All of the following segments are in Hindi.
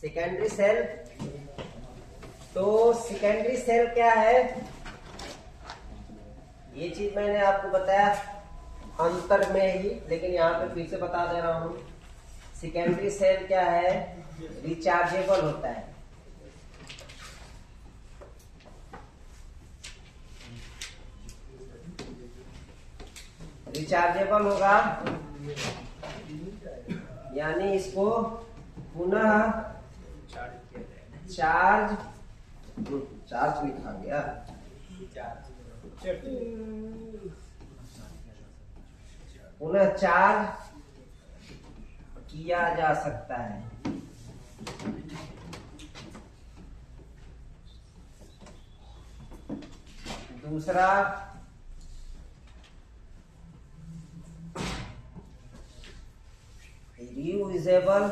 Secondary cell. तो सेकेंडरी सेल क्या है, ये चीज मैंने आपको बताया अंतर में ही, लेकिन यहाँ पे फिर से बता दे रहा हूं। सेकेंडरी सेल क्या है, रिचार्जेबल होता है। रिचार्जेबल होगा यानी इसको पुनः चार्ज लिखा गया, पुनः चार्ज किया जा सकता है। दूसरा रियूजेबल,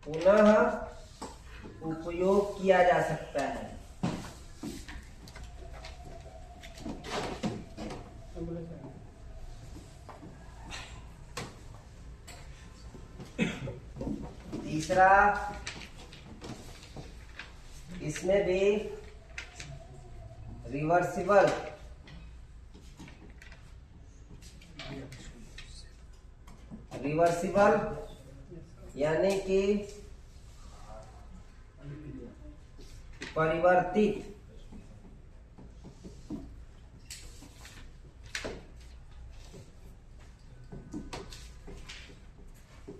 पुनः उपयोग किया जा सकता है। तीसरा, इसमें भी रिवर्सिबल, यानी कि परिवर्तित,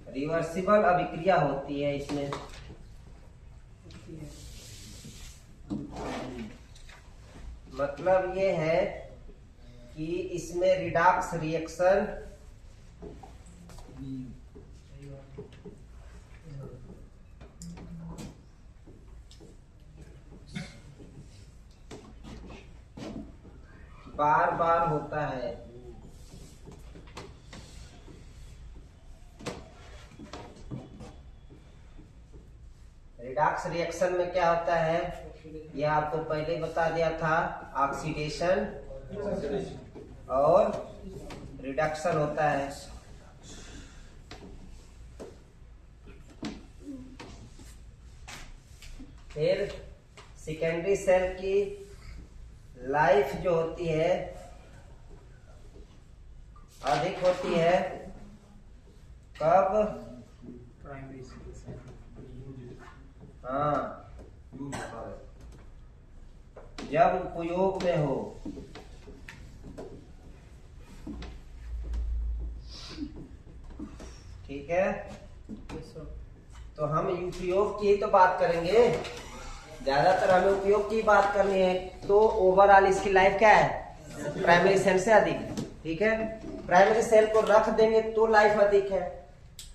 रिवर्सिबल अभिक्रिया होती है इसमें। मतलब ये है कि इसमें रिडॉक्स रिएक्शन बार बार होता है। रिडॉक्स रिएक्शन में क्या होता है, यह आपको पहले बता दिया था, ऑक्सीडेशन और रिडक्शन होता है। फिर सेकेंडरी सेल की लाइफ जो होती है अधिक होती है कब, हाँ, जब उपयोग में हो। ठीक है, तो हम उपयोग की तो बात करेंगे, ज्यादातर हमें उपयोग की बात करनी है। तो ओवरऑल इसकी लाइफ क्या है, प्राइमरी सेल से अधिक है। ठीक है, प्राइमरी सेल को रख देंगे तो लाइफ अधिक है।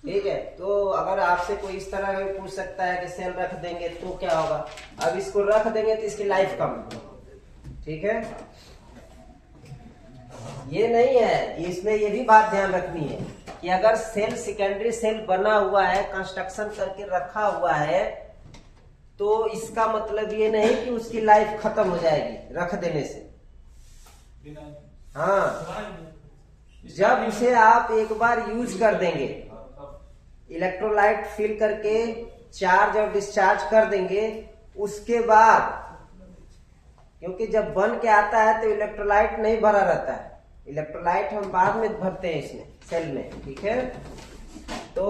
ठीक है, तो अगर आपसे कोई इस तरह का पूछ सकता है कि सेल रख देंगे तो क्या होगा, अब इसको रख देंगे तो इसकी लाइफ कम है। ठीक है, ये नहीं है, इसमें ये भी बात ध्यान रखनी है कि अगर सेल सेकेंडरी सेल बना हुआ है, कंस्ट्रक्शन करके रखा हुआ है, तो इसका मतलब ये नहीं कि उसकी लाइफ खत्म हो जाएगी रख देने से। हाँ, जब उसे आप एक बार यूज कर देंगे, इलेक्ट्रोलाइट फिल करके चार्ज और डिस्चार्ज कर देंगे, उसके बाद, क्योंकि जब बन के आता है तो इलेक्ट्रोलाइट नहीं भरा रहता है, इलेक्ट्रोलाइट हम बाद में भरते हैं इसमें सेल में। ठीक है, तो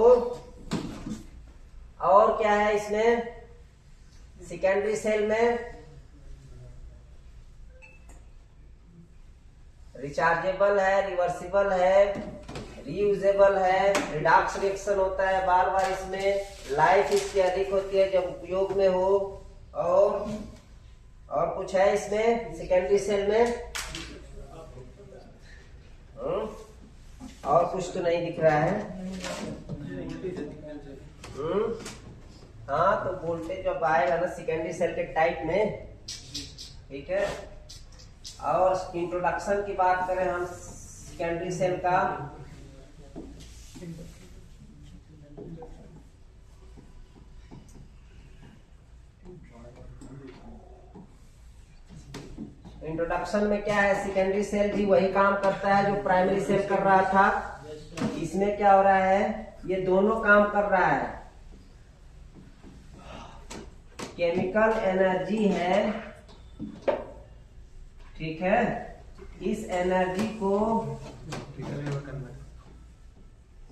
और क्या है इसमें, सेकेंडरी सेल में रिचार्जेबल है, रिवर्सिबल है, रीयूजेबल है, रिडॉक्स रिएक्शन होता है बार बार इसमें, लाइफ इसकी अधिक होती है जब उपयोग में हो, और कुछ है इसमें सेकेंडरी सेल में, और कुछ तो नहीं दिख रहा है। हाँ, तो वोल्टेज जब आएगा ना सेकेंडरी सेल के टाइप में। ठीक है, और इंट्रोडक्शन की बात करें हम सेकेंडरी सेल का, इंट्रोडक्शन में क्या है, सेकेंडरी सेल भी वही काम करता है जो प्राइमरी सेल कर रहा था। इसमें क्या हो रहा है, ये दोनों काम कर रहा है। केमिकल एनर्जी है, ठीक है, इस एनर्जी को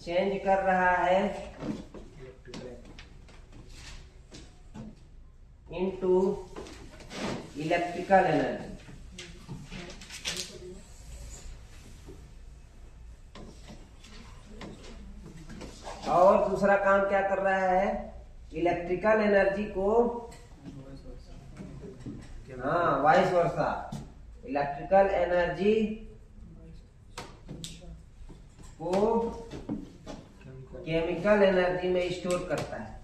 चेंज कर रहा है इनटू इलेक्ट्रिकल एनर्जी। और दूसरा काम क्या कर रहा है, इलेक्ट्रिकल एनर्जी को, हाँ वाइस वर्सा, इलेक्ट्रिकल एनर्जी को केमिकल एनर्जी में स्टोर करता है।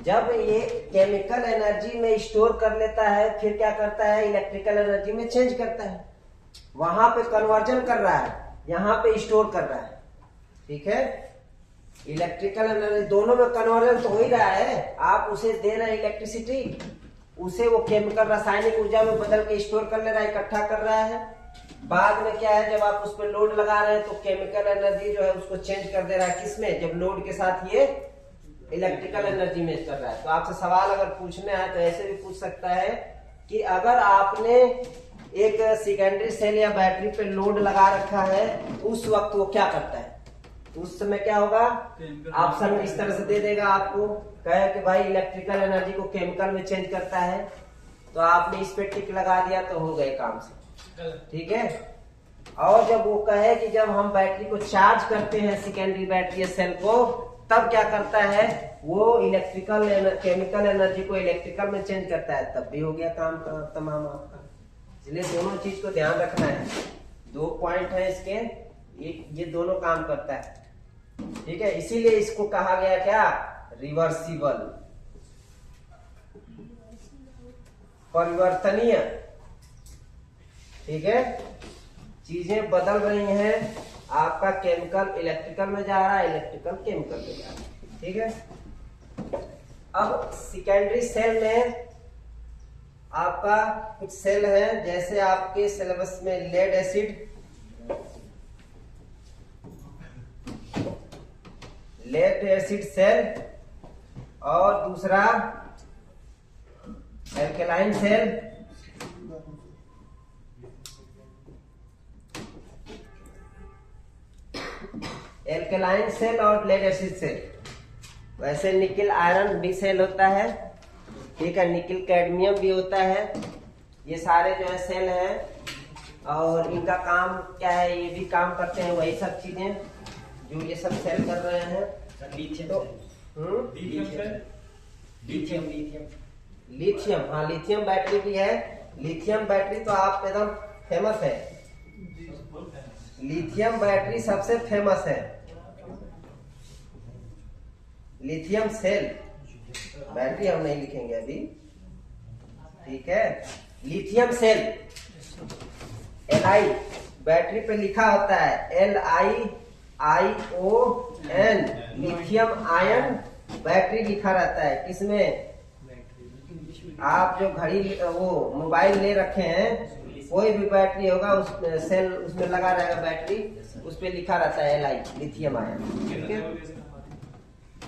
जब ये केमिकल एनर्जी में स्टोर कर लेता है, फिर क्या करता है, इलेक्ट्रिकल एनर्जी में चेंज करता है। वहां पे कन्वर्जन कर रहा है, यहाँ पे स्टोर कर रहा है, ठीक है। इलेक्ट्रिकल एनर्जी दोनों में कन्वर्जन तो हो ही रहा है, आप उसे दे रहे हैं इलेक्ट्रिसिटी, उसे वो केमिकल रासायनिक ऊर्जा में बदल के स्टोर कर ले रहा है, इकट्ठा कर रहा है। बाद में क्या है, जब आप उस पर लोड लगा रहे हैं तो केमिकल एनर्जी जो है उसको चेंज कर दे रहा है, किसमें, जब लोड के साथ ये इलेक्ट्रिकल एनर्जी में कर रहा है। तो आपसे सवाल अगर पूछना है तो ऐसे भी पूछ सकता है कि अगर आपने एक सेकेंडरी सेल या बैटरी पे लोड लगा रखा है, उस वक्त वो क्या करता है, तो उस समय क्या होगा, ऑप्शन इस तरह से दे देगा आपको, कहे कि भाई इलेक्ट्रिकल एनर्जी को केमिकल में चेंज करता है, तो आपने इस पे टिक लगा दिया तो हो गए काम से, ठीक है। और जब वो कहे कि जब हम बैटरी को चार्ज करते हैं, सेकेंडरी बैटरी या सेल को, तब क्या करता है, वो केमिकल एनर्जी को इलेक्ट्रिकल में चेंज करता है, तब भी हो गया काम तमाम आपका। इसलिए दोनों चीज को ध्यान रखना है, 2 पॉइंट है इसके, ये दोनों काम करता है, ठीक है। इसीलिए इसको कहा गया क्या, रिवर्सिबल, परिवर्तनीय, ठीक है। चीजें बदल रही हैं, आपका केमिकल इलेक्ट्रिकल में जा रहा है, इलेक्ट्रिकल केमिकल में जा रहा है, ठीक है। अब सेकेंडरी सेल में आपका कुछ सेल है, जैसे आपके सिलेबस में लेड एसिड, सेल, और दूसरा एल्केलाइन सेल, एल्केलाइन सेल और लेड एसिड सेल। वैसे निकिल आयरन भी सेल होता है, ठीक है, निकिल कैडमियम भी होता है, ये सारे जो है सेल हैं। और इनका काम क्या है, ये भी काम करते हैं वही सब चीजें जो ये सब सेल कर रहे हैं। लिथियम, हाँ लिथियम बैटरी भी है। लिथियम बैटरी तो आप एकदम फेमस है, लिथियम बैटरी सबसे फेमस है। लिथियम सेल बैटरी हम नहीं लिखेंगे अभी, ठीक है। लिथियम सेल, Li बैटरी पे लिखा होता है, LiION, लिथियम आयन बैटरी लिखा रहता है। किसमें, आप जो घड़ी वो मोबाइल ले रखे हैं, कोई भी बैटरी होगा उस सेल उसमें लगा रहेगा बैटरी, उस पे लिखा रहता है Li, लिथियम आयन, ठीक है।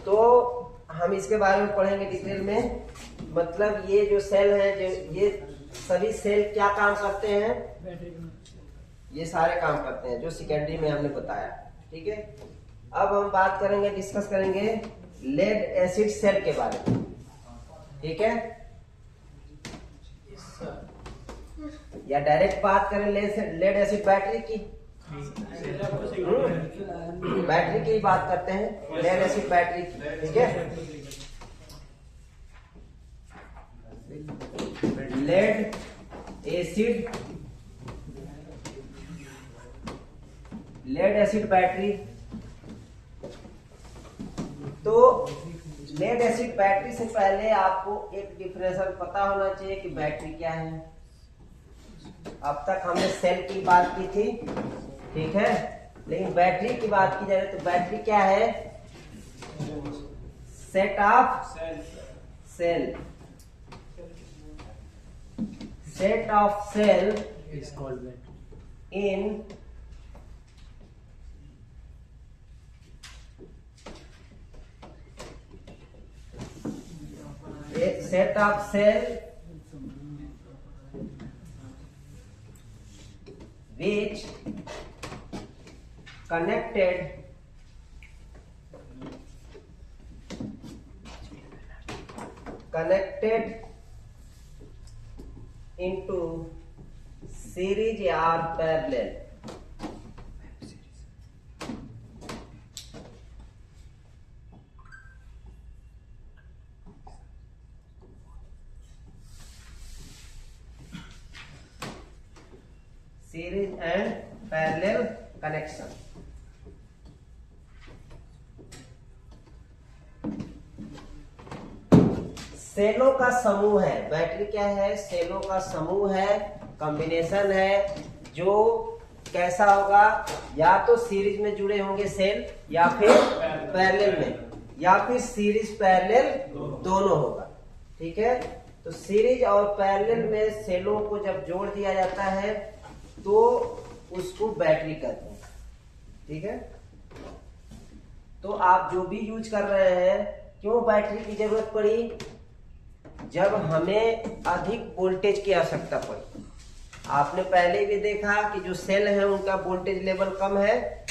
तो हम इसके बारे में पढ़ेंगे डिटेल में। मतलब ये जो सेल है, जो ये सभी सेल क्या काम करते हैं, ये सारे काम करते हैं जो सेकेंडरी में हमने बताया, ठीक है। अब हम बात करेंगे, डिस्कस करेंगे लेड एसिड सेल के बारे में, ठीक है। या डायरेक्ट बात करें लेड एसिड बैटरी की, बैटरी की बात करते हैं, लेड एसिड बैटरी की, ठीक है। Lead acid battery. तो लेड एसिड बैटरी से पहले आपको एक डिफरेंशियल पता होना चाहिए कि बैटरी क्या है। अब तक हमने सेल की बात की थी, ठीक है। लेकिन बैटरी की बात की जाए तो बैटरी क्या है? Set of cell. Set of cell is called battery. in a set of cell which connected into series or parallel. Series and parallel connection. सेलों का समूह है। बैटरी क्या है? सेलों का समूह है, कॉम्बिनेशन है, जो कैसा होगा? या तो सीरीज में जुड़े होंगे सेल, या फिर पैरेलल में, या फिर सीरीज पैरेलल दोनों होगा। ठीक है, तो सीरीज और पैरेलल में सेलों को जब जोड़ दिया जाता है तो उसको बैटरी कहते हैं। ठीक है, तो आप जो भी यूज कर रहे हैं, क्यों बैटरी की जरूरत पड़ी? जब हमें अधिक वोल्टेज की आवश्यकता पड़ी। आपने पहले भी देखा कि जो सेल है उनका वोल्टेज लेवल कम है,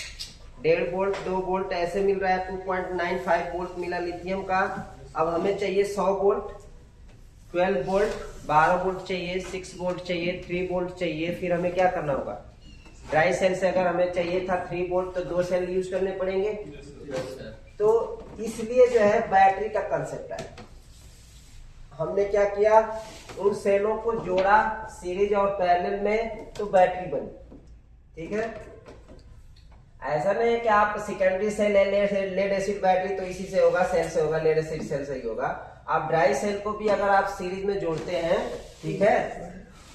1.5 वोल्ट 2 वोल्ट ऐसे मिल रहा है, 2.95 वोल्ट मिला लिथियम का। अब हमें चाहिए 100 वोल्ट, 12 वोल्ट, 12 वोल्ट चाहिए, 6 वोल्ट चाहिए, 3 वोल्ट चाहिए। फिर हमें क्या करना होगा? ड्राई सेल से अगर हमें चाहिए था 3 वोल्ट तो 2 सेल यूज करने पड़ेंगे। तो इसलिए जो है बैटरी का कंसेप्ट है। हमने क्या किया? उन सेलों को जोड़ा सीरीज और पैरेलल में, तो बैटरी बनी। ठीक है, ऐसा नहीं है कि आप सेकेंडरी सेल है लेड एसिड बैटरी तो इसी से होगा, सेल से होगा, लेड एसिड सेल से ही होगा। आप ड्राई सेल को भी अगर आप सीरीज में जोड़ते हैं, ठीक है,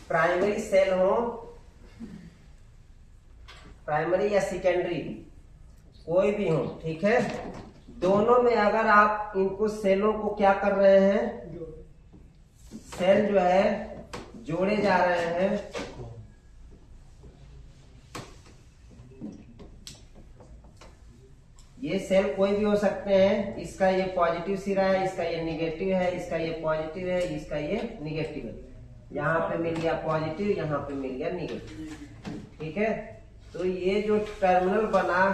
प्राइमरी सेल हो, प्राइमरी या सेकेंडरी कोई भी हो, ठीक है, दोनों में अगर आप इनको सेलों को क्या कर रहे हैं? सेल जो है जोड़े जा रहे हैं। ये सेल कोई भी हो सकते हैं। इसका ये पॉजिटिव सिरा है, इसका ये निगेटिव है, इसका ये पॉजिटिव है, इसका ये निगेटिव है। यहाँ पे मिल गया पॉजिटिव, यहाँ पे मिल गया निगेटिव। ठीक है, तो ये जो टर्मिनल बना,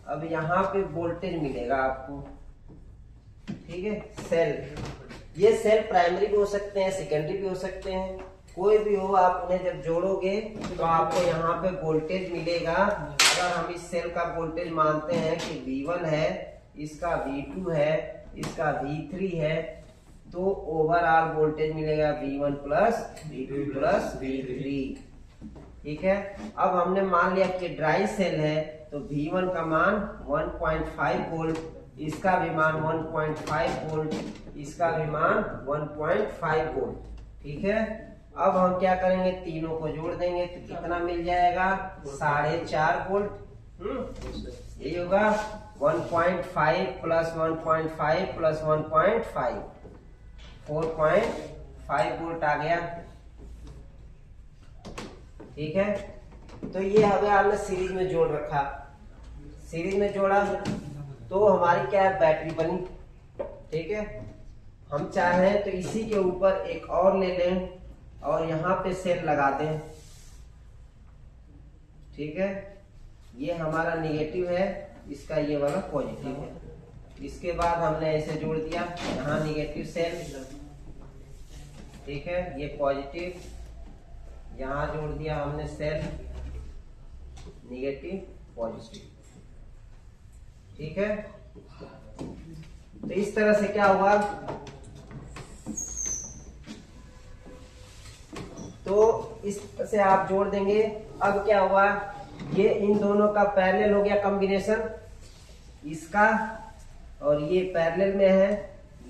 अब यहाँ पे वोल्टेज मिलेगा आपको। ठीक है, सेल, ये सेल प्राइमरी भी हो सकते हैं, सेकेंडरी भी हो सकते हैं, कोई भी हो। आप उन्हें जब जोड़ोगे तो आपको यहाँ पे वोल्टेज मिलेगा। अगर हम इस सेल का वोल्टेज मानते हैं कि V1 है, इसका V2 है, इसका V3 है, तो ओवरऑल वोल्टेज मिलेगा V1 plus V2 plus V3। ठीक है, अब हमने मान लिया कि ड्राई सेल है तो V1 का मान 1.5 वोल्ट, इसका भी मान 1.5 वोल्ट, इसका भी मान 1.5 वोल्ट। ठीक है, अब हम क्या करेंगे? तीनों को जोड़ देंगे तो कितना मिल जाएगा? 4.5 वोल्ट। यही होगा 1.5 प्लस 1.5 प्लस 1.5, 4.5 वोल्ट आ गया। ठीक है, तो ये हमें आपने सीरीज में जोड़ रखा। सीरीज में जोड़ा तो हमारी क्या है? बैटरी बनी। ठीक है, हम चाहें तो इसी के ऊपर एक और ले लें और यहाँ पे सेल लगा दें। ठीक है, ये हमारा निगेटिव है, इसका ये वाला पॉजिटिव है। इसके बाद हमने ऐसे जोड़ दिया, यहाँ निगेटिव सेल, ठीक है, ये पॉजिटिव, यहाँ जोड़ दिया हमने सेल, निगेटिव पॉजिटिव। ठीक है, तो इस तरह से क्या हुआ? तो इस तरह से आप जोड़ देंगे। अब क्या हुआ? ये इन दोनों का पैरेलल हो गया कॉम्बिनेशन, इसका और ये पैरेलल में है,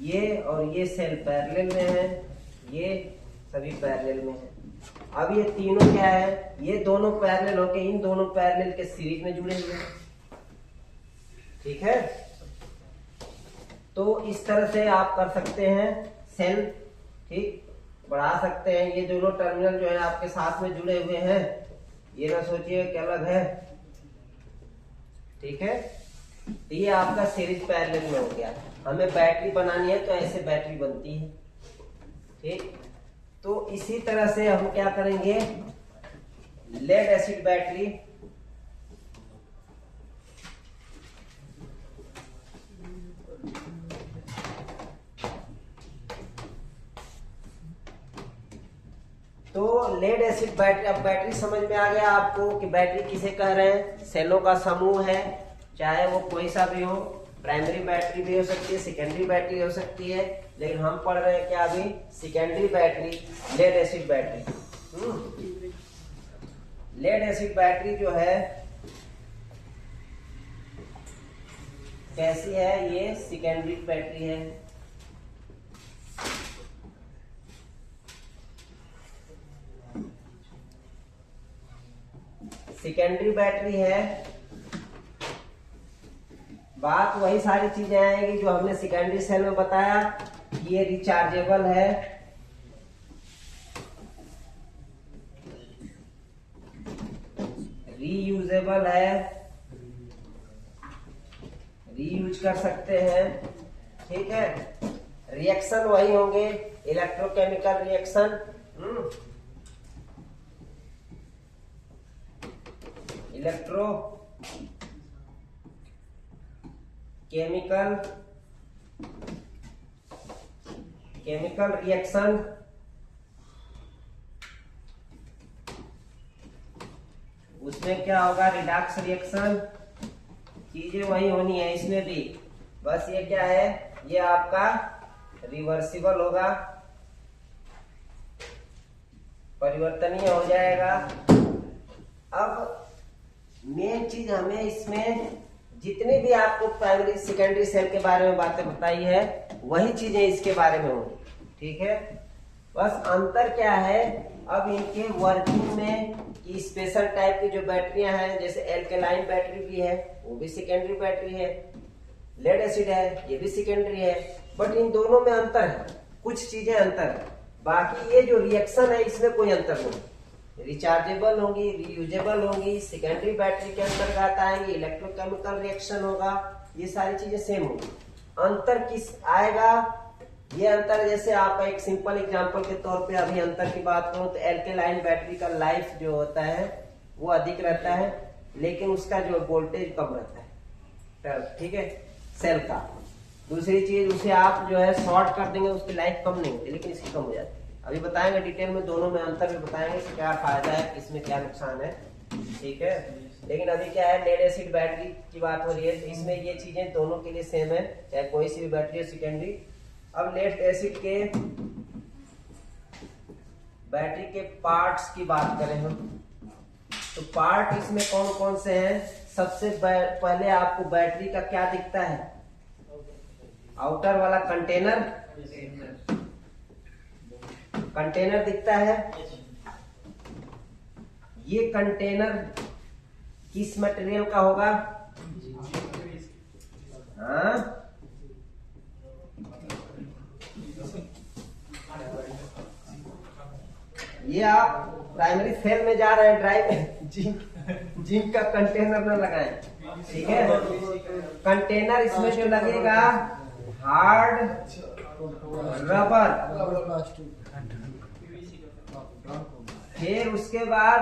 ये और ये सेल पैरेलल में है, ये सभी पैरेलल में है। अब ये तीनों क्या है? ये दोनों पैरेलल होके इन दोनों पैरेलल के सीरीज में जुड़े हुए हैं। ठीक है। तो इस तरह से आप कर सकते हैं सेल, ठीक, बढ़ा सकते हैं। ये दोनों टर्मिनल जो है आपके साथ में जुड़े हुए हैं, ये ना सोचिए कि अलग है, ठीक है। तो ये आपका सीरीज पैरेलल में हो गया। हमें बैटरी बनानी है तो ऐसे बैटरी बनती है, ठीक। तो इसी तरह से हम क्या करेंगे, लेड एसिड बैटरी, तो लेड एसिड बैटरी, अब बैटरी समझ में आ गया आपको कि बैटरी किसे कह रहे हैं, सेलों का समूह है, चाहे वो कोई सा भी हो, प्राइमरी बैटरी भी हो सकती है, सेकेंडरी बैटरी हो सकती है, लेकिन हम पढ़ रहे हैं क्या अभी, secondary battery, lead acid battery. Lead acid battery जो है कैसी है, ये सेकेंडरी बैटरी है। सेकेंडरी बैटरी है, बात वही सारी चीजें आएंगी जो हमने सेकेंडरी सेल में बताया। ये रिचार्जेबल है, रीयूजेबल है, रीयूज कर सकते हैं, ठीक है। रिएक्शन वही होंगे, electrochemical reaction, electro chemical reaction, उसमें क्या होगा, रिडॉक्स रिएक्शन, चीजें वही होनी है इसमें भी। बस ये क्या है, ये आपका रिवर्सिबल होगा, परिवर्तनीय हो जाएगा। अब मेन चीज हमें इसमें जितनी भी आपको प्राइमरी सेकेंडरी सेल के बारे में बातें बताई है, वही चीजें इसके बारे में होंगी, ठीक है। बस अंतर क्या है, अब इनके वर्किंग में कि स्पेशल टाइप की जो बैटरियां हैं, जैसे एल्केलाइन बैटरी भी है, वो भी सेकेंडरी बैटरी है, लेड एसिड है, ये भी सेकेंडरी है, बट इन दोनों में अंतर है, कुछ चीजें अंतर है। बाकी ये जो रिएक्शन है इसमें कोई अंतर नहीं, रिचार्जेबल होंगी, रीयूजेबल होंगी, सेकेंडरी बैटरी के अंतर्गत आएंगी, इलेक्ट्रोकेमिकल रिएक्शन होगा, ये सारी चीजें सेम होंगी। अंतर किस आएगा, ये अंतर जैसे आपका एक सिंपल एग्जांपल के तौर पे अभी अंतर की बात करूं तो एल्केलाइन बैटरी का लाइफ जो होता है वो अधिक रहता है, लेकिन उसका जो वोल्टेज कम रहता है, ठीक है, सेल का। दूसरी चीज, उसे आप जो है शॉर्ट कर देंगे, उसकी लाइफ कम नहीं होती, लेकिन इसकी कम हो जाती है। अभी बताएंगे डिटेल में, दोनों में अंतर भी बताएंगे कि क्या फायदा है, इसमें क्या नुकसान है, ठीक है। लेकिन अभी क्या है, लेड एसिड बैटरी की बात हो रही है, तो इसमें ये चीजें दोनों के लिए सेम है, चाहे कोई सी भी बैटरी हो सेकेंडरी। अब लेड एसिड के बैटरी के पार्ट्स की बात करें हम, तो पार्ट इसमें कौन कौन से हैं। सबसे पहले आपको बैटरी का क्या दिखता है, आउटर वाला कंटेनर दिखता है। ये कंटेनर किस मटेरियल का होगा, हाँ, ये आप प्राइमरी सेल में जा रहे हैं, ड्राइव में जिंक का कंटेनर न लगाएं, ठीक है। कंटेनर इसमें जो लगेगा हार्ड रबर, फिर उसके बाद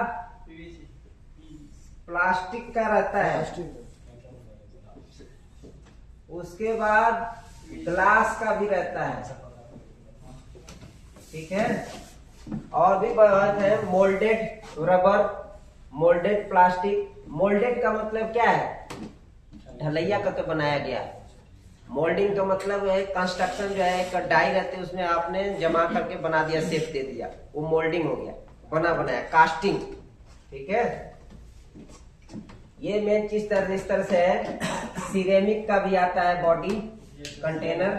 प्लास्टिक का रहता है, उसके बाद ग्लास का भी रहता है, ठीक है। और भी बात है, moulded rubber, moulded plastic. Moulded का मतलब क्या है, ढलैया करके बनाया गया। मोल्डिंग का मतलब है कंस्ट्रक्शन जो है, एक डाई रहते हैं उसमें आपने जमा करके बना दिया, शेप दे दिया, वो मोल्डिंग हो गया, बना बनाया, कास्टिंग, ठीक है। ये मेन चीज इस तरह से है। सिरेमिक का भी आता है बॉडी कंटेनर,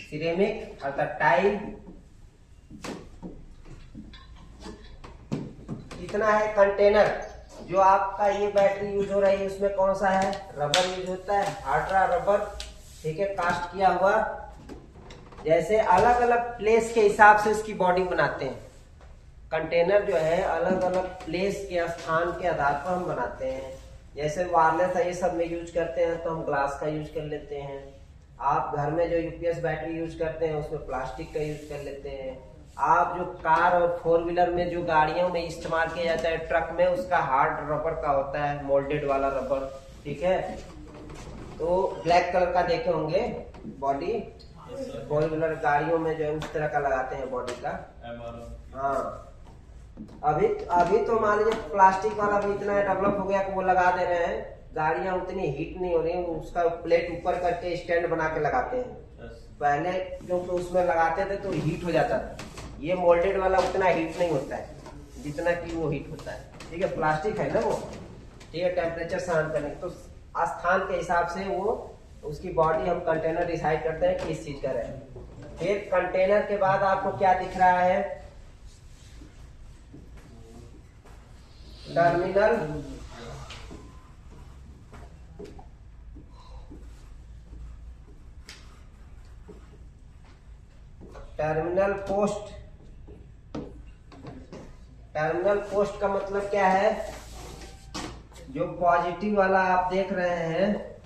सिरेमिक अर्थात टाइल, इतना है कंटेनर। जो आपका ये बैटरी यूज हो रही है उसमें कौन सा है, रबर यूज होता है, हार्ड्रा रबर, ठीक है, कास्ट किया हुआ। जैसे अलग अलग प्लेस के हिसाब से इसकी बॉडी बनाते हैं। कंटेनर जो है अलग अलग प्लेस के स्थान के आधार पर हम बनाते हैं। जैसे वायरलेस है ये सब में यूज करते हैं तो हम ग्लास का यूज कर लेते हैं। आप घर में जो यूपीएस बैटरी यूज करते हैं उसमें प्लास्टिक का यूज कर लेते हैं। आप जो कार और 4 व्हीलर में जो गाड़ियों में इस्तेमाल किया जाता है, ट्रक में, उसका हार्ड रबर का होता है, मोल्डेड वाला रबर, ठीक है। तो ब्लैक कलर का देखे होंगे बॉडी, 4 व्हीलर गाड़ियों में जो है उस तरह का लगाते हैं बॉडी का। हाँ, अभी तो मान लीजिए प्लास्टिक वाला भी इतना डेवलप हो गया कि वो लगा दे रहे हैं। गाड़ियां उतनी हीट नहीं हो रही, उसका प्लेट ऊपर करके स्टैंड बना के लगाते हैं। पहले क्योंकि उसमें लगाते थे तो हीट हो जाता था। ये मोल्डेड वाला उतना हीट नहीं होता है जितना कि वो हीट होता है, ठीक है। प्लास्टिक है ना वो, ठीक है, टेम्परेचर सहन करने, तो स्थान के हिसाब से वो उसकी बॉडी हम कंटेनर डिसाइड करते हैं किस चीज का रहे। फिर कंटेनर के बाद आपको क्या दिख रहा है, terminal, terminal post. Terminal post का मतलब क्या है, जो पॉजिटिव वाला आप देख रहे हैं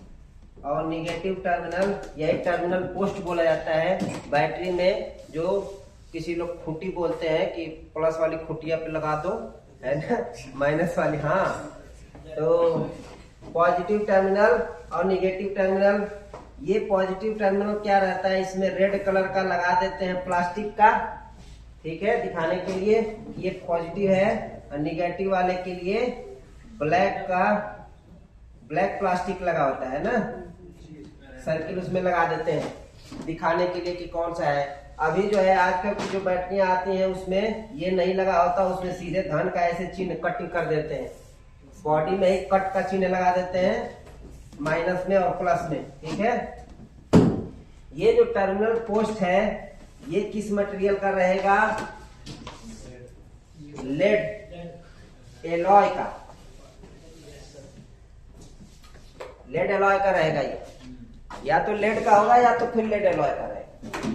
और निगेटिव टर्मिनल, यही टर्मिनल पोस्ट बोला जाता है। बैटरी में जो किसी लोग खूंटी बोलते हैं कि प्लस वाली खूंटिया पे लगा दो, है ना, माइनस वाली, हाँ। तो पॉजिटिव टर्मिनल और निगेटिव टर्मिनल, ये पॉजिटिव टर्मिनल क्या रहता है, इसमें रेड कलर का लगा देते हैं प्लास्टिक का, ठीक है, दिखाने के लिए ये पॉजिटिव है। और निगेटिव वाले के लिए ब्लैक प्लास्टिक लगा होता है ना, सर्किल उसमें लगा देते हैं दिखाने के लिए कि कौन सा है। अभी जो है आजकल की जो बैटरियां आती हैं उसमें ये नहीं लगा होता, उसमें सीधे धन का ऐसे चिन्ह कटिंग कर देते हैं, बॉडी में ही कट का चिन्ह लगा देते हैं, माइनस में और प्लस में, ठीक है। ये जो टर्मिनल पोस्ट है ये किस मटेरियल का रहेगा, लेड एलॉय का, लेड एलॉय का रहेगा ये, या तो लेड का होगा या तो फिर लेड एलॉय का रहेगा,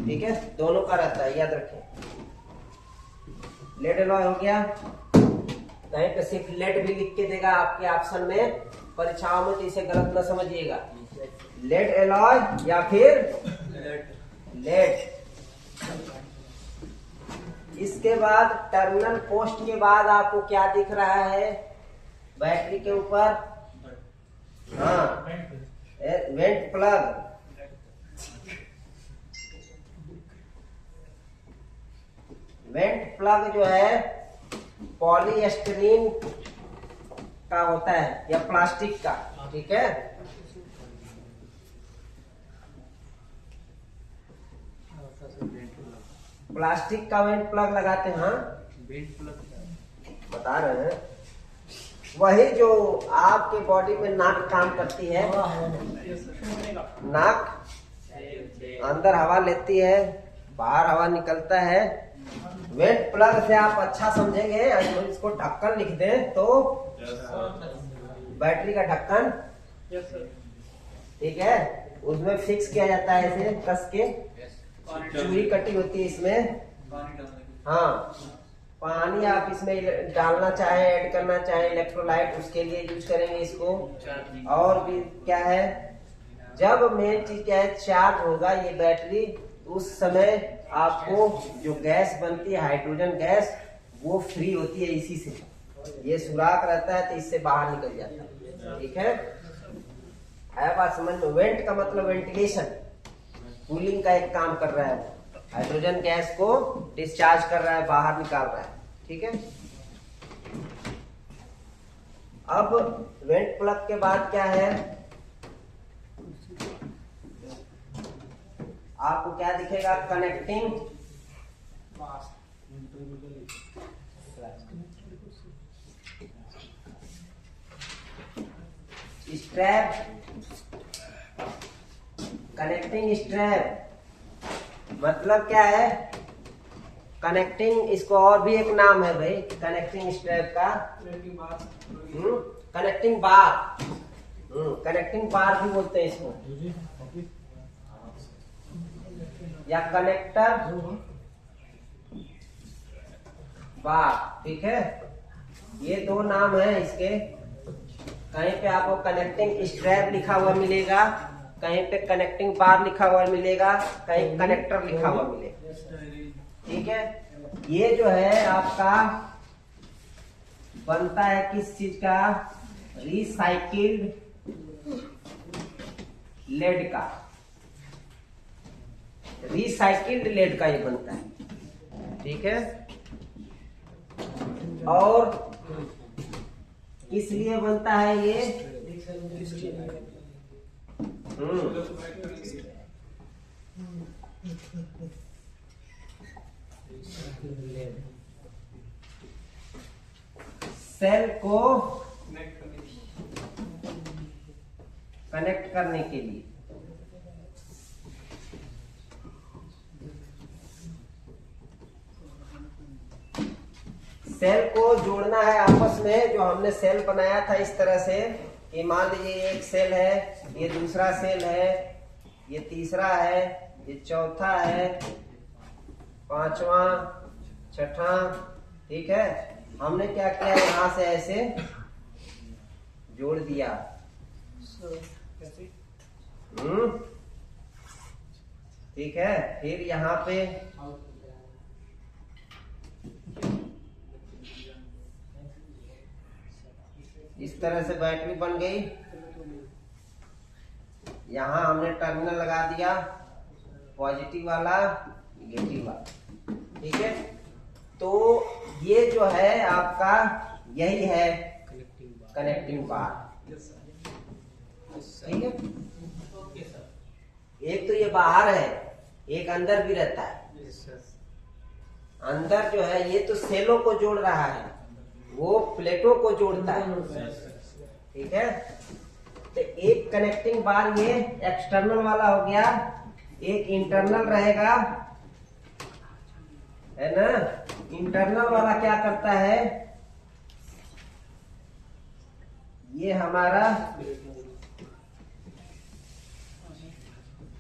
ठीक है, दोनों का रहता है, याद रखें। लेड एलॉय हो गया, कहीं पे सिर्फ लेड भी लिख के देगा आपके ऑप्शन में, परीक्षाओं में, तो इसे गलत न समझिएगा। लेड एलॉय या फिर लेड। इसके बाद टर्मिनल पोस्ट के बाद आपको क्या दिख रहा है बैटरी के ऊपर, हाँ, वेंट प्लग। वेंट प्लग जो है पॉलीस्टीरीन का होता है या प्लास्टिक का, ठीक है। प्लास्टिक का वेंट प्लग लगाते हैं, हाँ, वेंट प्लग बता रहे हैं। वही जो आपके बॉडी में नाक काम करती है, नाक अंदर हवा लेती है, बाहर हवा निकलता है। वेंट प्लग से आप अच्छा समझेंगे, इसको ढक्कन लिख दें तो बैटरी का ढक्कन, ठीक है, उसमें फिक्स किया जाता है ऐसे कस के, चूड़ी कटी होती है इसमें, हाँ। पानी आप इसमें डालना चाहे, ऐड करना चाहे, इलेक्ट्रोलाइट, उसके लिए यूज करेंगे इसको। और भी क्या है, जब मेन चीज क्या है, चार्ज होगा ये बैटरी, उस समय आपको जो गैस बनती है हाइड्रोजन गैस, वो फ्री होती है इसी से, ये सुराख रहता है तो इससे बाहर निकल जाता है, ठीक है बात समझ में। वेंट का मतलब वेंटिलेशन, कूलिंग का एक काम कर रहा है, हाइड्रोजन गैस को डिस्चार्ज कर रहा है, बाहर निकाल रहा है, ठीक है। अब वेंट प्लग के बाद क्या है, आपको क्या दिखेगा, कनेक्टिंग स्ट्रैप, कनेक्टिंग स्ट्रैप मतलब क्या है, कनेक्टिंग, इसको और भी एक नाम है भाई कनेक्टिंग स्ट्रैप का, कनेक्टिंग बार, कनेक्टिंग बार भी बोलते हैं इसको, या कनेक्टर बार। ठीक है, ये दो नाम है इसके। कहीं पे आपको कनेक्टिंग स्ट्रैप लिखा हुआ मिलेगा, कहीं पे कनेक्टिंग बार लिखा हुआ मिलेगा, कहीं कनेक्टर लिखा हुआ मिलेगा। ठीक है, ये जो है आपका बनता है किस चीज का, रिसाइकिल्ड लेड का, रिसाइकिल्ड लेड का ये बनता है। ठीक है, और किस लिए बनता है ये, सेल को कनेक्ट करने के लिए। सेल को जोड़ना है आपस में। जो हमने सेल बनाया था इस तरह से कि मान लीजिए एक सेल है, ये दूसरा सेल है, ये तीसरा है, ये चौथा है, पांचवा, छठा। ठीक है, हमने क्या किया, यहां से ऐसे जोड़ दिया। ठीक है, फिर यहाँ पे इस तरह से बैटरी बन गई। यहाँ हमने टर्मिनल लगा दिया, पॉजिटिव वाला, नेगेटिव वाला। ठीक है, तो ये जो है आपका यही है कनेक्टिंग बार। ठीक है, एक तो ये बाहर है, एक अंदर भी रहता है। अंदर जो है ये तो सेलों को जोड़ रहा है, वो प्लेटों को जोड़ता है। ठीक है, तो एक कनेक्टिंग बार ये एक्सटर्नल वाला हो गया, एक इंटरनल रहेगा, है ना। इंटरनल वाला क्या करता है, ये हमारा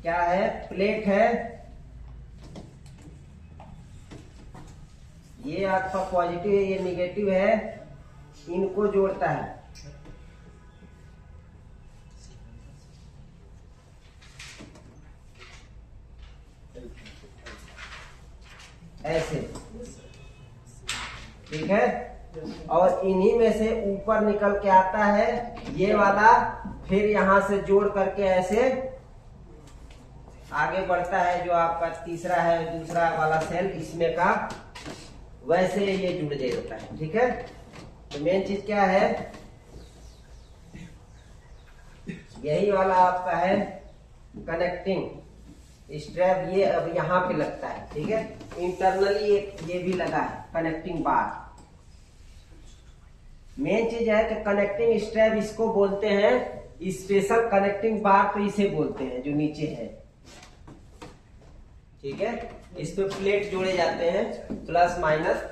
क्या है, प्लेट है। ये आपका पॉजिटिव है, ये निगेटिव है, इनको जोड़ता है। ऐसे। ठीक है, और इन्हीं में से ऊपर निकल के आता है ये वाला, फिर यहां से जोड़ करके ऐसे आगे बढ़ता है। जो आपका तीसरा है, दूसरा वाला सेल इसमें का, वैसे ये जुड़ जाता है। ठीक है, तो मेन चीज क्या है, यही वाला आपका है कनेक्टिंग स्ट्रैप। ये अब यहाँ पे लगता है। ठीक है, इंटरनली ये भी लगा है कनेक्टिंग बार। मेन चीज है कि कनेक्टिंग स्ट्रैप इसको बोलते हैं, स्पेशल कनेक्टिंग बार तो इसे बोलते हैं जो नीचे है। ठीक है, इस पे प्लेट जोड़े जाते हैं, प्लस माइनस।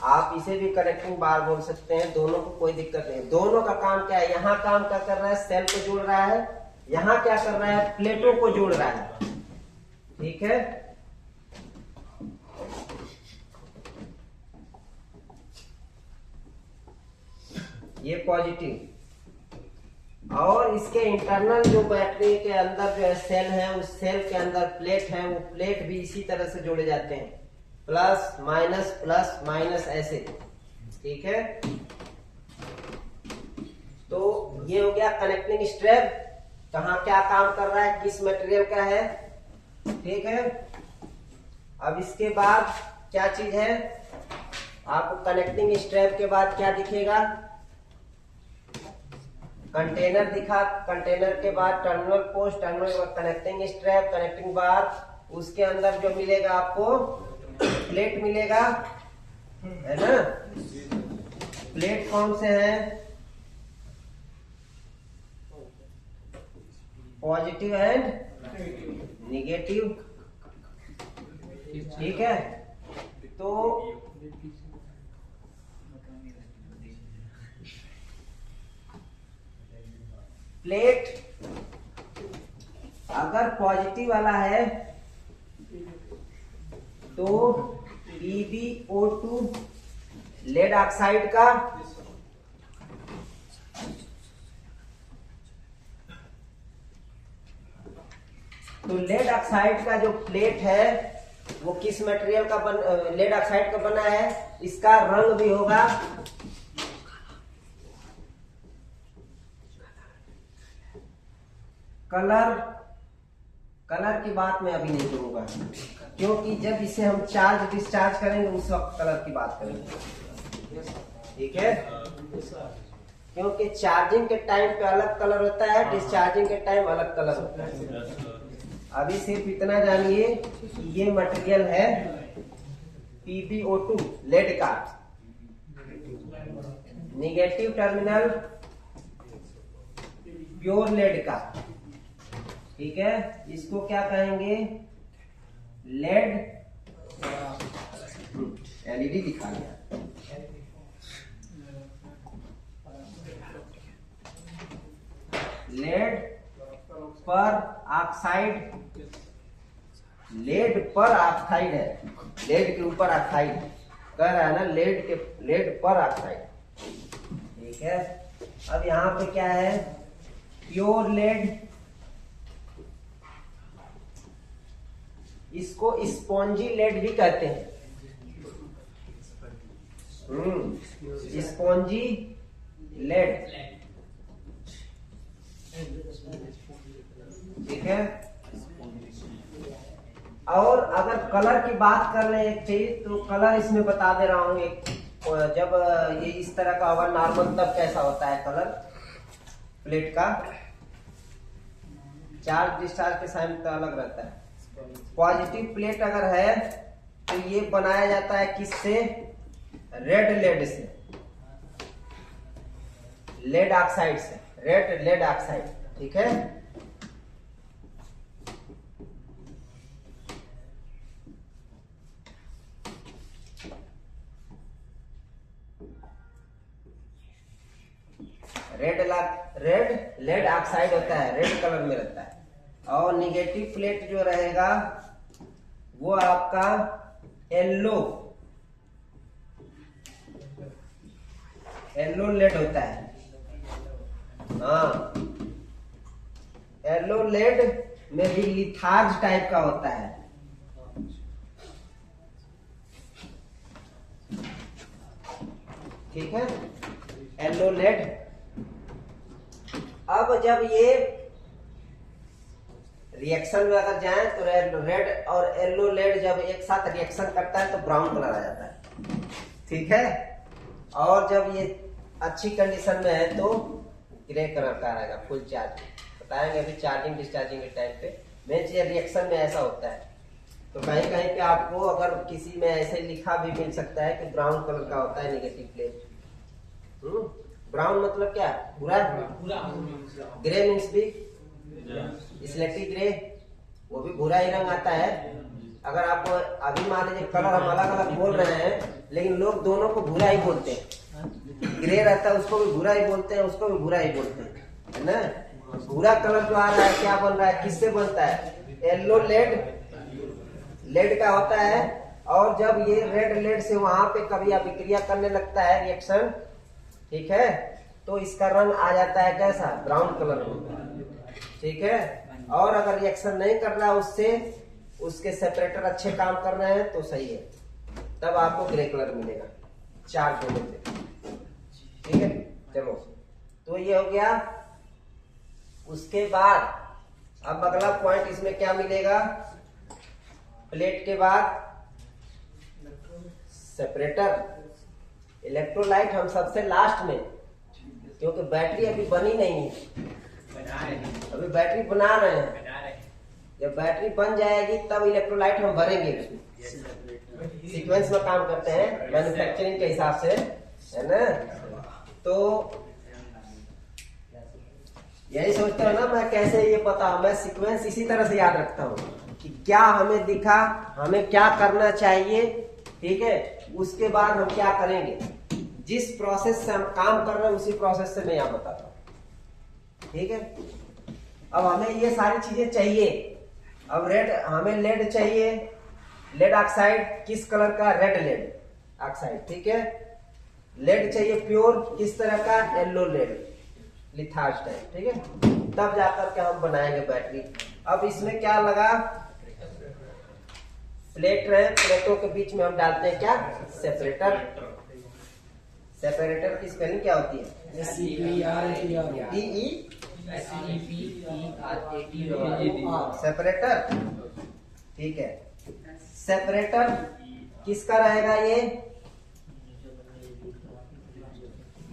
आप इसे भी कनेक्टिंग बार बोल सकते हैं, दोनों को कोई दिक्कत नहीं। दोनों का काम क्या है, यहाँ काम क्या कर रहा है, सेल को जोड़ रहा है, यहाँ क्या कर रहा है, प्लेटों को जोड़ रहा है। ठीक है, ये पॉजिटिव। और इसके इंटरनल जो बैटरी के अंदर जो है सेल है, उस सेल के अंदर प्लेट है, वो प्लेट भी इसी तरह से जोड़े जाते हैं, प्लस माइनस ऐसे। ठीक है, तो ये हो गया कनेक्टिंग स्ट्रैप, कहाँ क्या काम कर रहा है, किस मटेरियल का है। ठीक है, अब इसके बाद क्या चीज है, आपको कनेक्टिंग स्ट्रैप के बाद क्या दिखेगा, कंटेनर दिखा, कंटेनर के बाद टर्मिनल पोस्ट, टर्मिनल के बाद कनेक्टिंग स्ट्रैप, कनेक्टिंग बार, उसके अंदर जो मिलेगा आपको प्लेट मिलेगा, है ना। प्लेट कौन से हैं, पॉजिटिव एंड निगेटिव। ठीक है, तो प्लेट अगर पॉजिटिव वाला है तो PbO2 लेड ऑक्साइड का तो लेड ऑक्साइड का जो प्लेट है वो किस मटेरियल का लेड ऑक्साइड का बना है, इसका रंग भी होगा कलर की बात मैं अभी नहीं करूंगा, क्योंकि जब इसे हम चार्ज डिस्चार्ज करेंगे उस वक्त कलर की बात करेंगे। ठीक है, क्योंकि चार्जिंग के टाइम पे अलग कलर होता है, डिस्चार्जिंग के टाइम अलग कलर होता है। अभी सिर्फ इतना जानिए कि ये मटेरियल है PbO2 लेड का, निगेटिव टर्मिनल प्योर लेड का। ठीक है, इसको क्या कहेंगे, लेड, LED दिखा दिया, लेड पर ऑक्साइड, लेड पर ऑक्साइड है, लेड के ऊपर ऑक्साइड कह रहा है ना, लेड पर ऑक्साइड। ठीक है, अब यहाँ पे क्या है, प्योर लेड, इसको स्पॉन्जी लेड भी कहते हैं। Spongy lead. ठीक है, और अगर कलर की बात कर रहे हैं एक चीज, तो कलर इसमें बता दे रहा हूँ। एक जब ये इस तरह का होगा नॉर्मल, तब कैसा होता है कलर प्लेट का, चार्ज डिस्चार्ज के साइन तो अलग रहता है। पॉजिटिव प्लेट अगर है तो ये बनाया जाता है किससे, रेड लेड से, लेड ऑक्साइड से, रेड लेड ऑक्साइड। ठीक है, रेड लेड ऑक्साइड होता है, रेड कलर में रहता है। और निगेटिव प्लेट जो रहेगा वो आपका येलो लेड होता है। हाँ, येलो लेड में भी लिथार्ज टाइप का होता है। ठीक है, येलो लेड। अब जब ये रिएक्शन में अगर जाए तो रेड और येलो लेड जब एक साथ रिएक्शन करता है तो ब्राउन कलर आ जाता है। ठीक है, और जब ये अच्छी कंडीशन में है तो ग्रे कलर का आएगा, फुल चार्ज। बताएंगे अभी चार्जिंग डिस्चार्जिंग के टाइम पे। मेन चीज रिएक्शन में ऐसा होता है। तो कहीं कहीं पे आपको अगर किसी में ऐसे लिखा भी मिल सकता है कि ब्राउन कलर का होता है निगेटिव प्लेट। ब्राउन मतलब क्या, भूरा। ग्रे मीन्स भी स्लेटी ग्रे, वो भी भूरा ही रंग आता है। अगर आपको अभी मान लीजिए कलर हम अलग अलग बोल रहे हैं, लेकिन लोग दोनों को भूरा ही बोलते हैं। ग्रे रहता है उसको भी भूरा ही बोलते हैं, उसको भी भूरा ही बोलते हैं, है ना। भूरा कलर जो आ रहा है क्या बन रहा है, किससे बनता है, येलो लेड का होता है। और जब ये रेड लेड से वहां पे कभी अभिक्रिया करने लगता है, रिएक्शन, ठीक है, तो इसका रंग आ जाता है कैसा, ब्राउन कलर में। ठीक है, और अगर रिएक्शन नहीं कर रहा उससे, उसके सेपरेटर अच्छे काम कर रहे हैं तो सही है, तब आपको ग्रे कलर मिलेगा चार्ज होने से। ठीक है, चलो, तो ये हो गया। उसके बाद अब अगला पॉइंट इसमें क्या मिलेगा, प्लेट के बाद सेपरेटर, इलेक्ट्रोलाइट हम सबसे लास्ट में, क्योंकि बैटरी अभी बनी नहीं है, अभी बैटरी बना रहे हैं। जब बैटरी बन जाएगी तब इलेक्ट्रोलाइट हम भरेंगे। सीक्वेंस में काम करते हैं मैन्युफैक्चरिंग के हिसाब से, है ना। तो यही सोचते हो ना, मैं कैसे ये पता, मैं सीक्वेंस इसी तरह से याद रखता हूँ कि क्या हमें दिखा, हमें क्या करना चाहिए, ठीक है। उसके बाद हम क्या करेंगे, जिस प्रोसेस से हम काम कर रहे हैं उसी प्रोसेस से मैं यहाँ बताता हूँ, ठीक है। अब हमें ये सारी चीजें चाहिए। अब हमें लेड चाहिए, लेड ऑक्साइड किस कलर का, रेड लेड ऑक्साइड, ठीक है। लेड चाहिए प्योर, किस तरह का, येलो लेड, लिथाज टाइप, ठीक है। तब जाकर के हम बनाएंगे बैटरी। अब इसमें क्या लगा, प्लेट रहे, प्लेटों के बीच में हम डालते हैं क्या, सेपरेटर। सेपरेटर की स्पेलिंग क्या होती है, सेपरेटर, ठीक है। सेपरेटर किसका रहेगा, ये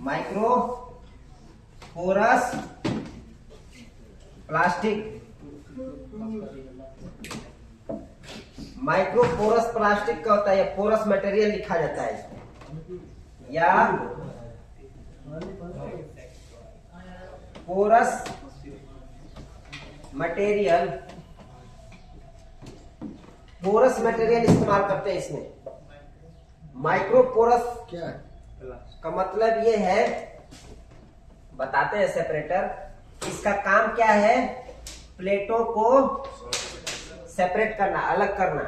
micro porous plastic. Micro porous plastic का होता है, पोरस मटेरियल लिखा जाता है इसमें, या पोरस मटेरियल, पोरस मटेरियल इस्तेमाल करते हैं इसमें। माइक्रो पोरस क्या का मतलब ये है, बताते हैं सेपरेटर, इसका काम क्या है, प्लेटों को सेपरेट करना, अलग करना।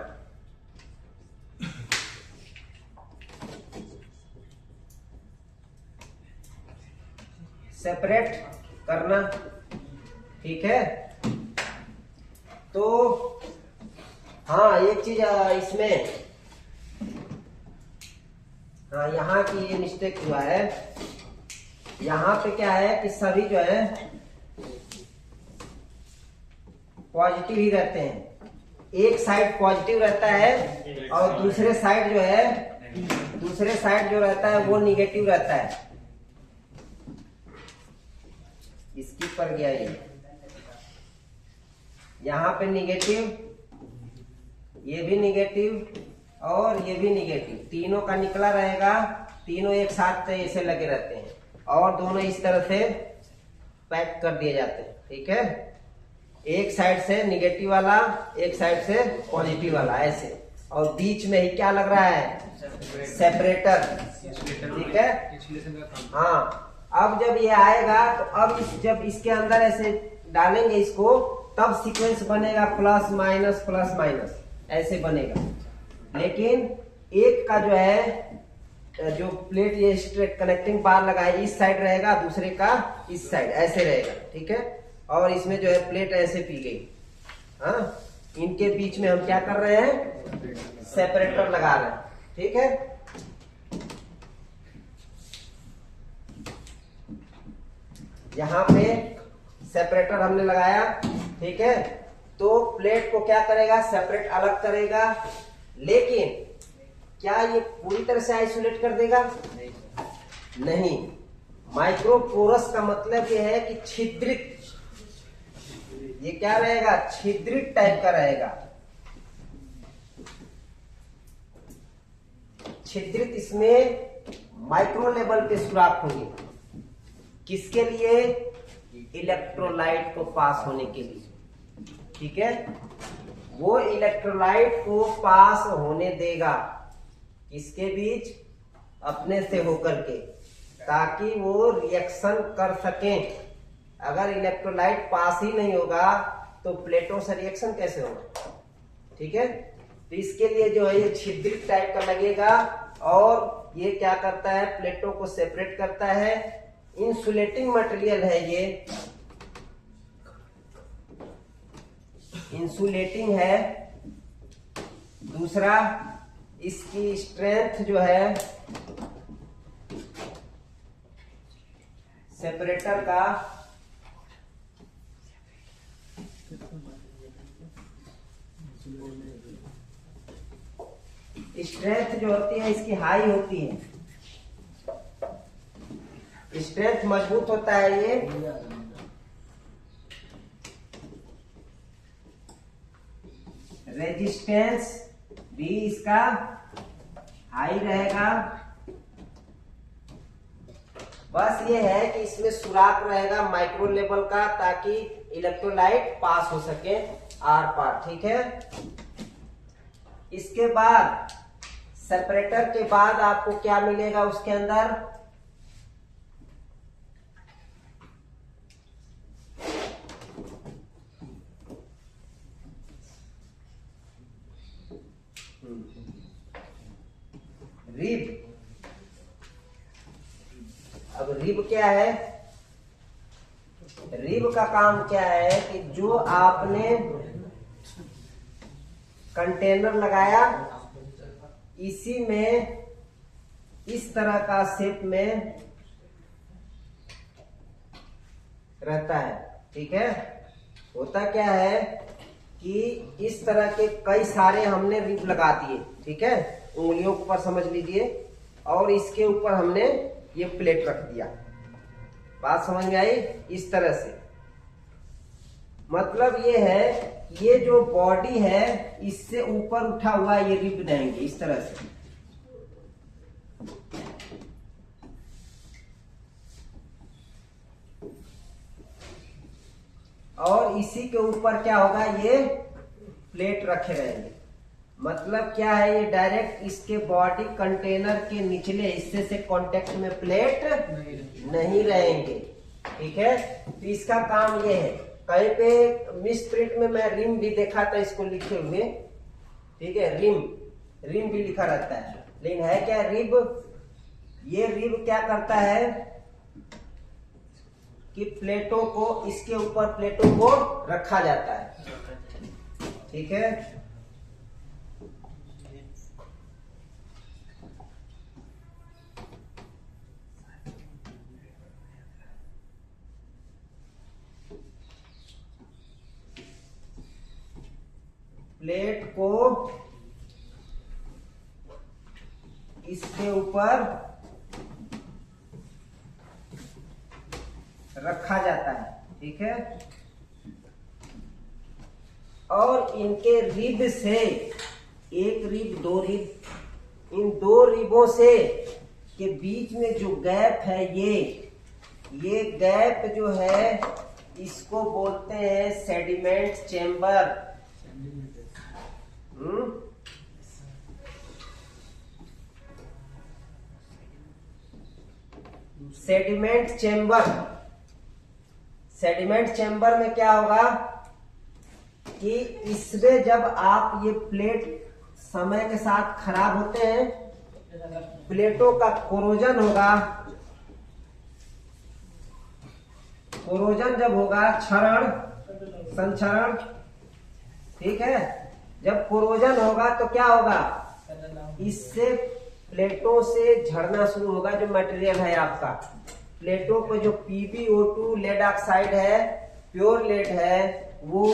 सेपरेट करना, ठीक है। तो हाँ, एक चीज इसमें, हाँ यहाँ की ये मिस्टेक हुआ है। यहाँ पे क्या है कि सभी जो है पॉजिटिव ही रहते हैं, एक साइड पॉजिटिव रहता है और दूसरे साइड जो रहता है वो निगेटिव रहता है। इसकी पर गया ये, यहाँ पे निगेटिव, ये भी निगेटिव और ये भी निगेटिव, तीनों का निकला रहेगा, तीनों एक साथ ऐसे लगे रहते हैं और दोनों इस तरह से पैक कर दिए जाते हैं, ठीक है। एक साइड से निगेटिव वाला, एक साइड से पॉजिटिव वाला, ऐसे, और बीच में ही क्या लग रहा है, सेपरेटर, ठीक है। हाँ, अब जब ये आएगा तो अब जब इसके अंदर ऐसे डालेंगे इसको, तब सीक्वेंस बनेगा प्लस माइनस ऐसे बनेगा। लेकिन एक का जो है, जो प्लेट ये स्ट्रेट कनेक्टिंग बार लगा है इस साइड रहेगा, दूसरे का इस साइड ऐसे रहेगा, ठीक है। और इसमें जो है प्लेट ऐसे पी गई, हाँ, इनके बीच में हम क्या कर रहे हैं, सेपरेटर लगा रहे हैं, ठीक है। यहाँ पे सेपरेटर हमने लगाया, ठीक है। तो प्लेट को क्या करेगा, सेपरेट अलग करेगा, लेकिन क्या ये पूरी तरह से आइसोलेट कर देगा, नहीं। माइक्रोपोरस का मतलब ये है कि छिद्रित, ये क्या रहेगा, छिद्रित टाइप का रहेगा। छिद्रित, इसमें माइक्रो लेवल पे सुराख होंगे, किसके लिए, इलेक्ट्रोलाइट को पास होने के लिए, ठीक है। वो इलेक्ट्रोलाइट को पास होने देगा, किसके बीच, अपने से होकर के, ताकि वो रिएक्शन कर सकें। अगर इलेक्ट्रोलाइट पास ही नहीं होगा तो प्लेटों से रिएक्शन कैसे होगा, ठीक है। तो इसके लिए जो है ये छिद्रित टाइप का लगेगा, और ये क्या करता है, प्लेटों को सेपरेट करता है। इंसुलेटिंग मटेरियल है ये, इंसुलेटिंग है। दूसरा, इसकी स्ट्रेंथ जो है सेपरेटर का, स्ट्रेंथ जो होती है इसकी हाई होती है, स्ट्रेंथ मजबूत होता है ये। रेजिस्टेंस भी इसका हाई रहेगा। बस ये है कि इसमें सुराख रहेगा माइक्रो लेवल का, ताकि इलेक्ट्रोलाइट पास हो सके आर पार, ठीक है। इसके बाद सेपरेटर के बाद आपको क्या मिलेगा उसके अंदर? रिब। अब रिब क्या है? रिब का काम क्या है कि जो आपने कंटेनर लगाया इसी में इस तरह का शेप में रहता है, ठीक है। होता क्या है कि इस तरह के कई सारे हमने रिब लगा दिए, ठीक है, उंगलियों के ऊपर समझ लीजिए, और इसके ऊपर हमने ये प्लेट रख दिया। बात समझ में आई? इस तरह से मतलब ये है, ये जो बॉडी है इससे ऊपर उठा हुआ ये रिब रहेंगे इस तरह से। और इसी के ऊपर क्या होगा, ये प्लेट रखे रहेंगे। मतलब क्या है, ये डायरेक्ट इसके बॉडी कंटेनर के निचले हिस्से से कांटेक्ट में प्लेट नहीं रहेंगे, ठीक है। तो इसका काम ये है। कहीं पे मिस प्रिंट में मैं रिम भी देखा था इसको लिखे हुए, ठीक है, रिम भी लिखा रहता है, लेकिन है क्या रिब? ये रिब क्या करता है कि प्लेटों को, इसके ऊपर प्लेटों को रखा जाता है, ठीक है। प्लेट को इसके ऊपर रखा जाता है, ठीक है। और इनके रिब से, एक रिब, दो रिब, इन दो रिबों से के बीच में जो गैप है, ये गैप जो है इसको बोलते हैं sediment chamber. Sediment chamber. Sediment chamber में क्या होगा कि इसमें जब आप ये प्लेट समय के साथ खराब होते हैं, प्लेटों का कोरोजन होगा। कोरोजन जब होगा, क्षरण, संक्षरण, ठीक है। जब कोरोजन होगा तो क्या होगा, इससे प्लेटों से झड़ना शुरू होगा जो मटेरियल है आपका। प्लेटों पे जो PbO2 लेड ऑक्साइड है, प्योर लेड है, वो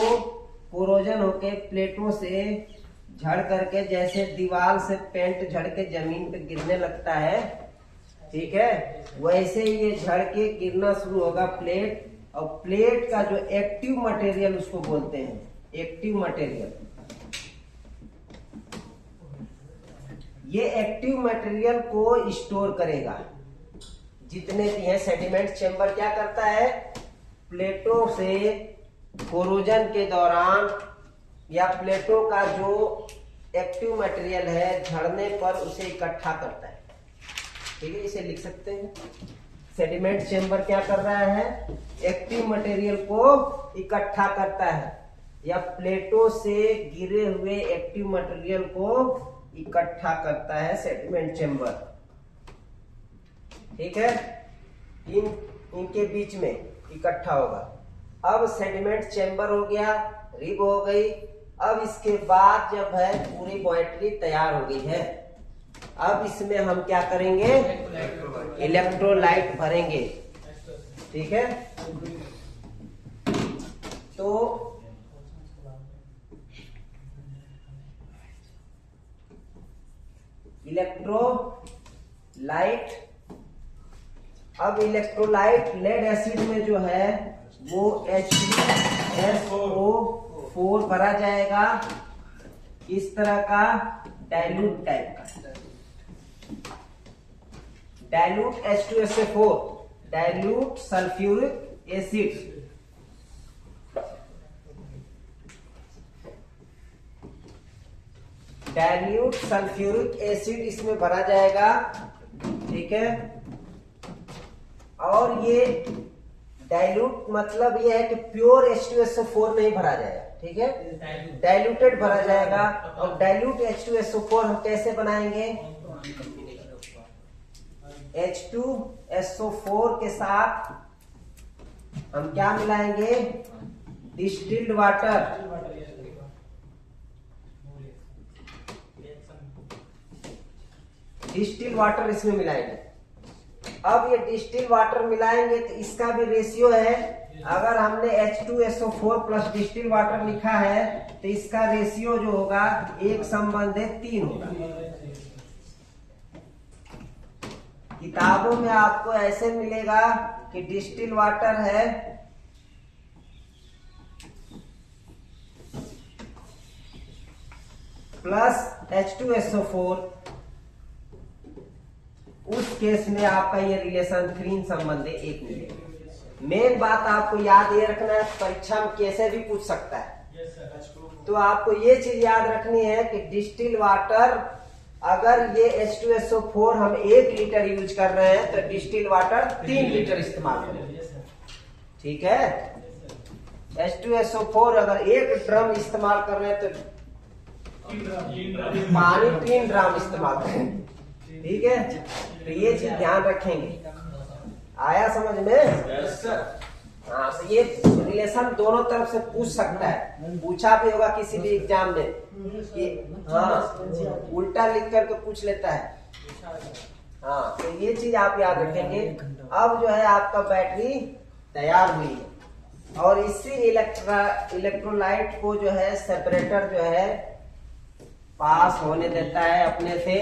कोरोजन होके प्लेटों से झड़ करके, जैसे दीवार से पेंट झड़ के जमीन पे गिरने लगता है, ठीक है, वैसे ही ये झड़ के गिरना शुरू होगा प्लेट। और प्लेट का जो एक्टिव मटेरियल उसको बोलते हैं, एक्टिव मटेरियल। ये एक्टिव मटेरियल को स्टोर करेगा, जितने भी हैं। सेडिमेंट चेंबर क्या करता है, प्लेटों से कोरोजन के दौरान या प्लेटों का जो एक्टिव मटेरियल है झड़ने पर उसे इकट्ठा करता है, ठीक है। इसे लिख सकते हैं, सेडिमेंट चेंबर क्या कर रहा है, एक्टिव मटेरियल को इकट्ठा करता है, या प्लेटों से गिरे हुए एक्टिव मटेरियल को इकट्ठा करता है सेडिमेंट चेंबर, ठीक है। इनके बीच में इकट्ठा होगा। अब सेडिमेंट चेंबर हो गया, रिब हो गई। अब इसके बाद जब है पूरी बैटरी तैयार हो गई है, अब इसमें हम क्या करेंगे, इलेक्ट्रोलाइट भरेंगे, ठीक है। तो इलेक्ट्रोलाइट, अब इलेक्ट्रोलाइट लेड एसिड में जो है वो H2SO4 भरा जाएगा, इस तरह का डाइल्यूट टाइप का। Dilute H2SO4, dilute sulphuric acid. Dilute sulphuric acid इसमें भरा जाएगा, ठीक है। और ये डाइल्यूट मतलब ये है कि प्योर H2SO4 नहीं भरा जाएगा, ठीक है, डाइल्यूटेड भरा जाएगा। और डाइल्यूट H2SO4 हम कैसे बनाएंगे? H2SO4 के साथ हम क्या मिलाएंगे? Distilled water. डिस्टिल वाटर इसमें मिलाएंगे। अब ये डिस्टिल वाटर मिलाएंगे तो इसका भी रेशियो है। अगर हमने H2SO4 प्लस डिस्टिल वाटर लिखा है तो इसका रेशियो जो होगा 1:3 होगा। किताबों में आपको ऐसे मिलेगा कि डिस्टिल वाटर है प्लस H2SO4, उस केस में आपका ये रिलेशन 3 संबंध 1 मिलेगा। मेन बात आपको याद ये रखना है, परीक्षा में कैसे भी पूछ सकता है। तो आपको ये चीज याद रखनी है कि डिस्टिल वाटर, अगर ये H2SO4 हम 1 लीटर यूज कर रहे हैं तो डिस्टिल वाटर 3 लीटर इस्तेमाल करेंगे, ठीक है। H2SO4 अगर 1 ड्रम इस्तेमाल कर रहे हैं तो पानी 3 ड्रम इस्तेमाल करेंगे, ठीक है। तो ये चीज ध्यान रखेंगे। आया समझ में? हाँ, तो ये रिलेशन दोनों तरफ से पूछ सकता है, पूछा भी होगा किसी भी एग्जाम में कि हाँ, उल्टा लिख करके पूछ लेता है। हाँ, तो ये चीज आप याद रखेंगे। अब जो है आपका बैटरी तैयार हुई है और इसी इलेक्ट्रोलाइट को जो है सेपरेटर जो है पास होने देता है अपने से,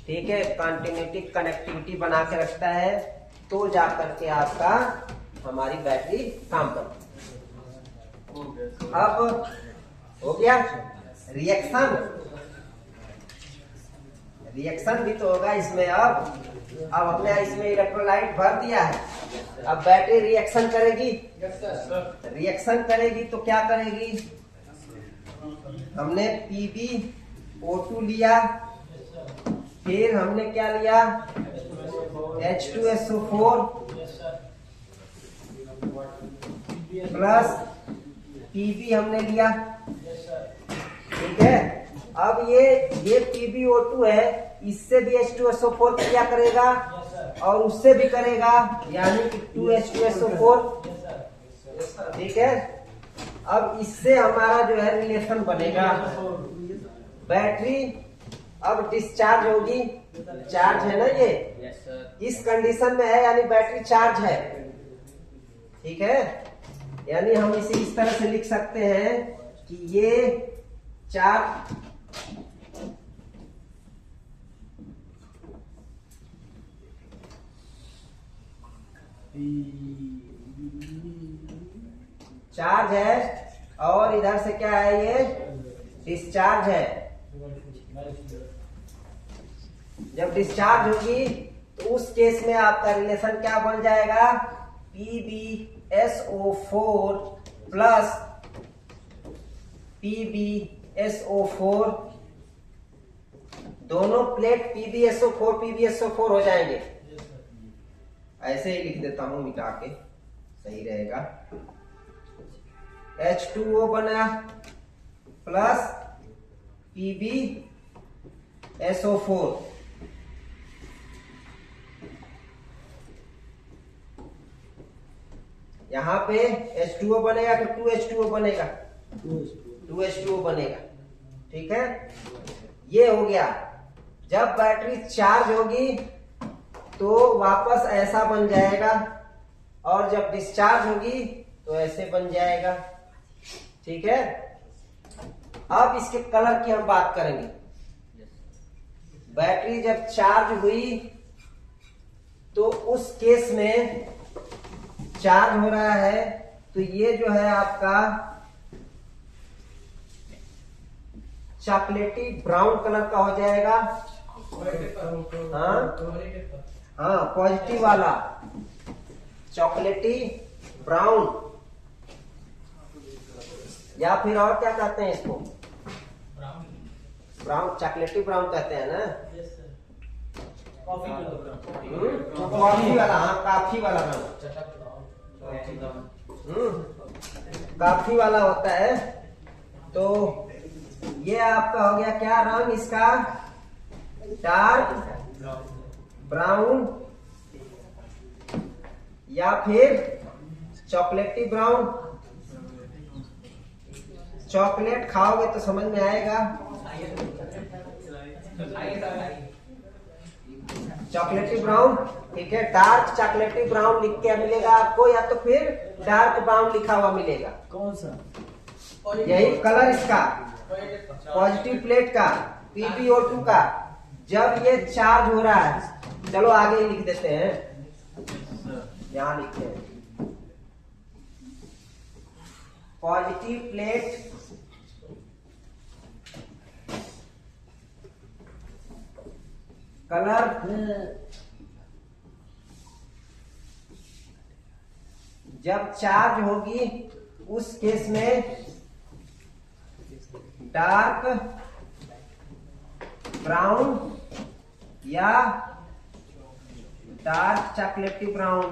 ठीक है, कंटिन्यूटी कनेक्टिविटी बना के रखता है, तो जाकर के आपका हमारी बैटरी काम करती है। अब हो गया रिएक्शन। रिएक्शन भी तो होगा इसमें। अब हमने इसमें इलेक्ट्रोलाइट भर दिया है, अब बैटरी रिएक्शन करेगी। रिएक्शन करेगी तो क्या करेगी? हमने PbO2 लिया, फिर हमने क्या लिया? H2SO4 प्लस Pb हमने लिया, ठीक है। अब ये PbO2 है, इससे भी H2SO4 क्या करेगा और उससे भी करेगा, यानी कि 2H2SO4, ठीक है। अब इससे हमारा जो है रिलेशन बनेगा। बैटरी अब डिस्चार्ज होगी, चार्ज है ना ये, इस कंडीशन में है यानी बैटरी चार्ज है, ठीक है। यानी हम इसे इस तरह से लिख सकते हैं कि ये चार्ज है और इधर से क्या है? ये डिस्चार्ज है। जब डिस्चार्ज होगी तो उस केस में आपका रिलेशन क्या बन जाएगा? PbSO4 प्लस PbSO4, दोनों प्लेट PbSO4 हो जाएंगे। ऐसे ही लिख देता हूं मिटा के, सही रहेगा। H2O बना प्लस PbSO4, यहाँ पे H2O बनेगा तो 2H2O बनेगा, 2H2O बनेगा, ठीक है। ये हो गया। जब बैटरी चार्ज होगी तो वापस ऐसा बन जाएगा और जब डिस्चार्ज होगी तो ऐसे बन जाएगा, ठीक है। अब इसके कलर की हम बात करेंगे। बैटरी जब चार्ज हुई तो उस केस में चार्ज हो रहा है तो ये जो है आपका चॉकलेटी ब्राउन कलर का हो जाएगा। हाँ, पॉजिटिव वाला चॉकलेटी ब्राउन, या फिर और क्या कहते हैं इसको? ब्राउन, चॉकलेटी ब्राउन कहते हैं ना। कॉफी कॉफी वाला, हाँ काफी वाला रंग, काफी वाला होता है। तो ये आपका हो गया क्या रंग इसका, डार्क ब्राउन या फिर चॉकलेटी ब्राउन। चॉकलेट खाओगे तो समझ में आएगा। चॉकलेटी ब्राउन, ठीक है। डार्क चॉकलेटी ब्राउन लिख के मिलेगा आपको, या तो फिर डार्क ब्राउन लिखा हुआ मिलेगा। कौन सा? यही कलर इसका पॉजिटिव प्लेट का, PbO2 का, जब ये चार्ज हो रहा है। चलो आगे लिख देते हैं, यहां लिखते हैं पॉजिटिव प्लेट कलर जब चार्ज होगी उस केस में डार्क ब्राउन या डार्क चॉकलेटी ब्राउन।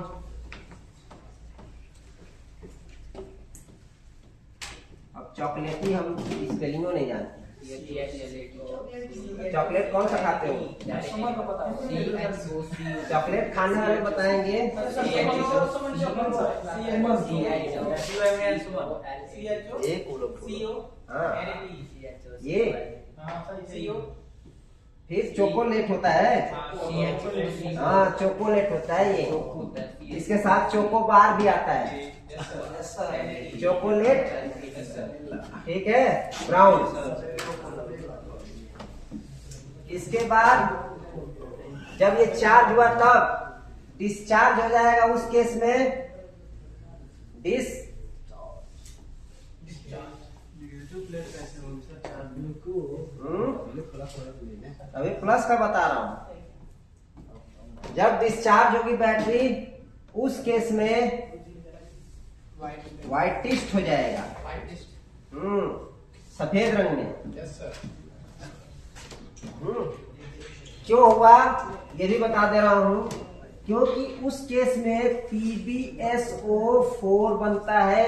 अब चॉकलेटी हम स्पेलिंगों नहीं जानते। चॉकलेट कौन सा खाते हो? चॉकलेट खाने वाले बताएंगे। एक हाँ ये, फिर चोकोलेट होता है। हाँ चोकोलेट होता है ये, इसके साथ चोको बार भी आता है। चोकोलेट, ठीक है, ब्राउन। इसके बाद जब ये चार्ज हुआ तब डिस्चार्ज हो जाएगा, उस केस में अभी प्लस का बता रहा हूं। जब डिस्चार्ज होगी बैटरी, उस केस में व्हाइटिस्ट हो जाएगा। सफेद रंग में। क्यों हुआ ये भी बता दे रहा हूं, क्योंकि उस केस में PbSO4 बनता है।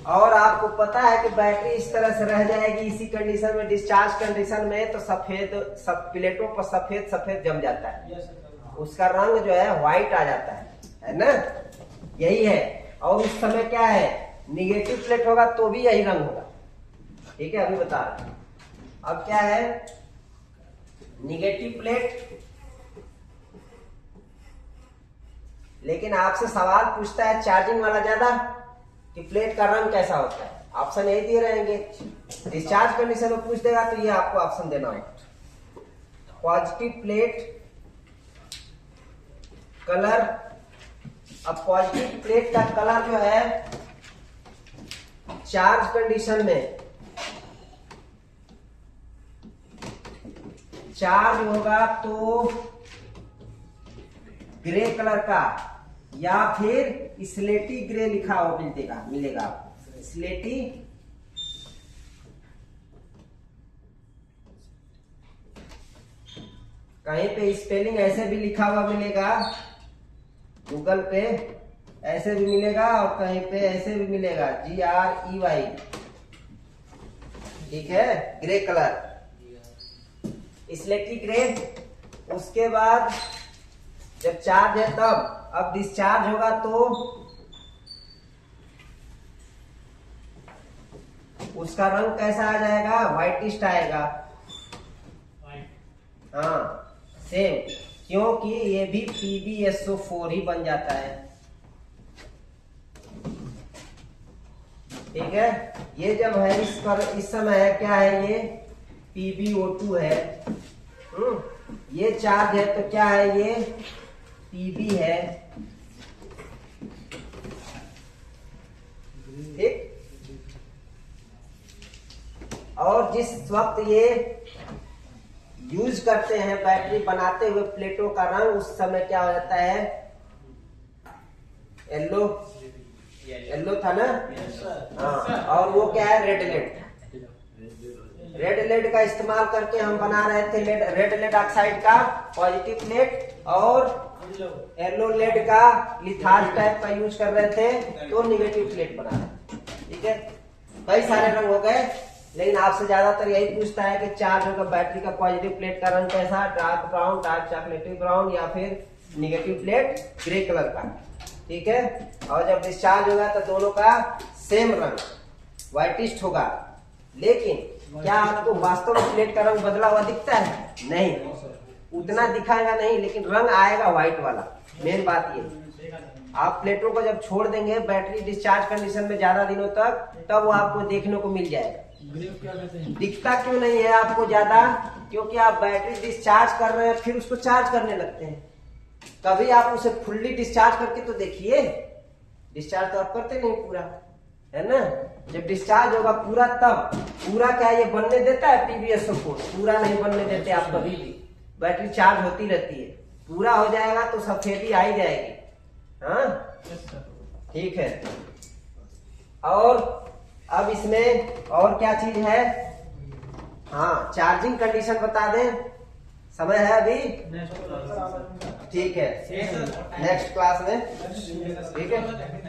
और आपको पता है कि बैटरी इस तरह से रह जाएगी इसी कंडीशन में, डिस्चार्ज कंडीशन में, तो सफेद सब प्लेटों पर सफेद सफेद जम जाता है, उसका रंग जो है व्हाइट आ जाता है ना। यही है। और उस समय क्या है, निगेटिव प्लेट होगा तो भी यही रंग होगा। ठीक है, अभी बता रहे। अब क्या है, निगेटिव प्लेट, लेकिन आपसे सवाल पूछता है चार्जिंग वाला ज्यादा कि प्लेट का रंग कैसा होता है। ऑप्शन यही दिए रहेंगे। डिस्चार्ज कंडीशन में पूछ देगा तो ये आपको ऑप्शन देना होगा। Positive plate colour. अब पॉजिटिव प्लेट का कलर जो है चार्ज कंडीशन में चार्ज होगा तो ग्रे कलर का या फिर स्लेटी ग्रे लिखा हुआ मिलेगा स्लेटी। कहीं पे स्पेलिंग ऐसे भी लिखा हुआ मिलेगा, गूगल पे ऐसे भी मिलेगा और कहीं पे ऐसे भी मिलेगा, GREY। ठीक है, ग्रे कलर, स्लेटी ग्रे। उसके बाद जब चार्ज है तब, अब डिस्चार्ज होगा तो उसका रंग कैसा आ जाएगा, व्हाइटिस्ट आएगा। हाँ सेम, क्योंकि ये भी PbSO4 ही बन जाता है। ठीक है, ये जब है इस समय है क्या है, ये PbO2 है। ये चार्ज है तो क्या है, ये Pb है। ठीक, और जिस वक्त ये यूज करते हैं बैटरी बनाते हुए प्लेटों का रंग, उस समय क्या हो जाता है, येलो। येलो था ना। हाँ, और वो क्या है, रेड लेड। रेड लेड का इस्तेमाल करके हम बना रहे थे रेड लेड ऑक्साइड का पॉजिटिव प्लेट और येलो लेड का लिथाज टाइप का यूज कर रहे थे तो निगेटिव प्लेट बना रहे। ठीक है, कई सारे रंग हो गए, लेकिन आपसे ज्यादातर यही पूछता है कि चार्ज होगा बैटरी का पॉजिटिव प्लेट का रंग कैसा, डार्क ब्राउन, डार्क चॉकलेटी ब्राउन या फिर निगेटिव प्लेट ग्रे कलर का। ठीक है, और जब डिस्चार्ज होगा तो दोनों का सेम रंग व्हाइटिस्ट होगा। लेकिन क्या आपको वास्तव में प्लेट का रंग बदला हुआ दिखता है? नहीं, उतना दिखाएगा नहीं, लेकिन रंग आएगा व्हाइट वाला। मेन बात ये, आप प्लेटों को जब छोड़ देंगे बैटरी डिस्चार्ज कंडीशन में ज्यादा दिनों तक, तब वो आपको देखने को मिल जाएगा। दिखता क्यों नहीं है आपको ज्यादा? क्योंकि आप बैटरी डिस्चार्ज कर रहे हैं फिर उसको चार्ज करने लगते हैं। कभी आप उसे फुल्ली डिस्चार्ज करके तो देखिए, डिस्चार्ज तो आप करते नहीं पूरा, है ना। जब डिस्चार्ज होगा पूरा, तब पूरा क्या ये बनने देता है पीवीएसओ को? पूरा नहीं बनने देते आप कभी भी। बैटरी चार्ज होती रहती है, पूरा हो जाएगा तो सफेदी आ ही जाएगी। हाँ, ठीक है। और अब इसमें और क्या चीज है? हाँ, चार्जिंग कंडीशन बता दें, समय है अभी? ठीक है, नेक्स्ट क्लास में। ठीक है।